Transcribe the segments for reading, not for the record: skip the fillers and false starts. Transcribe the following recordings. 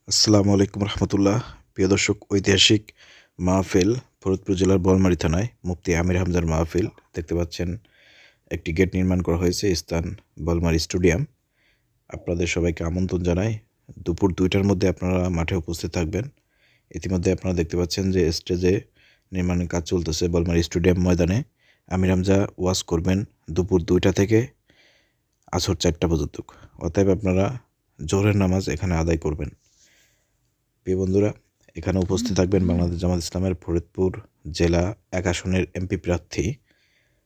আসসালামু আলাইকুম রহমতুল্লাহ। প্রিয় দর্শক, ঐতিহাসিক মাহফিল ফরিদপুর জেলার বলমারী থানায় মুফতি আমির হামজার মাহফিল দেখতে পাচ্ছেন। একটি গেট নির্মাণ করা হয়েছে, স্থান বলমারী স্টেডিয়াম। আপনাদের সবাইকে আমন্ত্রণ জানাই। দুপুর 2টার মধ্যে আপনারা মাঠে উপস্থিত থাকবেন। ইতিমধ্যে আপনারা দেখতে পাচ্ছেন যে স্টেজে নির্মাণের কাজ চলতেছে বলমারী স্টেডিয়াম ময়দানে। আমির হামজা ওয়াজ করবেন দুপুর 2টা থেকে আসর 4টা পর্যন্ত। অতএব আপনারা জোহরের নামাজ এখানে আদায় করবেন। প্রিয় বন্ধুরা, এখানে উপস্থিত থাকবেন বাংলাদেশ জামাত ইসলামের ফরিদপুর জেলা 1 আসনের এমপি প্রার্থী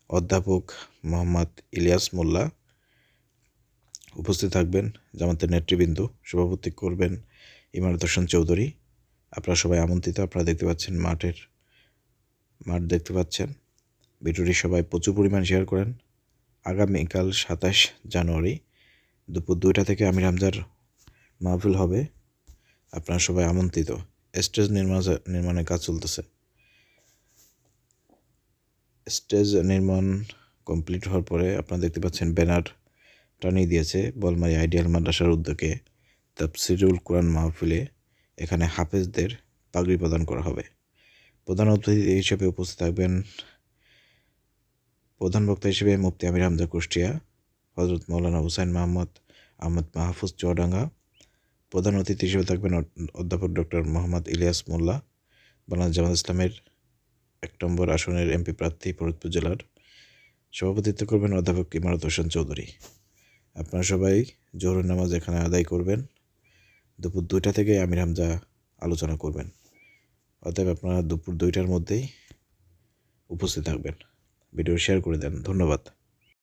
অধ্যাপক মোহাম্মদ ইলিয়াস মোল্লা। উপস্থিত থাকবেন জামাতের নেতৃবৃন্দ, সভাপতি করবেন ইমারত হোসেন চৌধুরী। আপনারা সবাই আমন্ত্রিত। আপনারা দেখতে পাচ্ছেন মাঠ দেখতে পাচ্ছেন। ভিডিওটি সবাই প্রচুর পরিমাণ শেয়ার করেন। আগামীকাল 27 জানুয়ারি দুপুর 2টা থেকে আমির হামজার মাহফিল হবে। আপনারা সবাই আমন্ত্রিত। স্টেজ নির্মাণের কাজ চলতেছে। স্টেজ নির্মাণ কমপ্লিট হওয়ার পরে আপনারা দেখতে পাচ্ছেন ব্যানার টানিয়ে দিয়েছে বলমারী আইডিয়াল মাদ্রাসার উদ্যোগে তাফসিরুল কোরআন মাহফিলে। এখানে হাফেজদের পাগড়ি প্রদান করা হবে। প্রধান অতিথি হিসেবে উপস্থিত থাকবেন প্রধান বক্তা হিসেবে মুফতি আমির হামজা কুষ্টিয়া, হজরত মৌলানা হুসাইন মোহাম্মদ আহমদ মাহফুজ চুয়াডাঙ্গা। প্রধান অতিথি হিসেবে থাকবেন অধ্যাপক ডক্টর মোহাম্মদ ইলিয়াস মোল্লা, বাংলাদেশ জামাত ইসলামের 1 নম্বর আসনের এমপি প্রার্থী ফরিদপুর জেলার। সভাপতিত্ব করবেন অধ্যাপক ইমারত হোসেন চৌধুরী। আপনারা সবাই জোহরের নামাজ এখানে আদায় করবেন। দুপুর 2টা থেকে আমির হামজা আলোচনা করবেন। অতএব আপনারা দুপুর 2টার মধ্যেই উপস্থিত থাকবেন। ভিডিও শেয়ার করে দেন। ধন্যবাদ।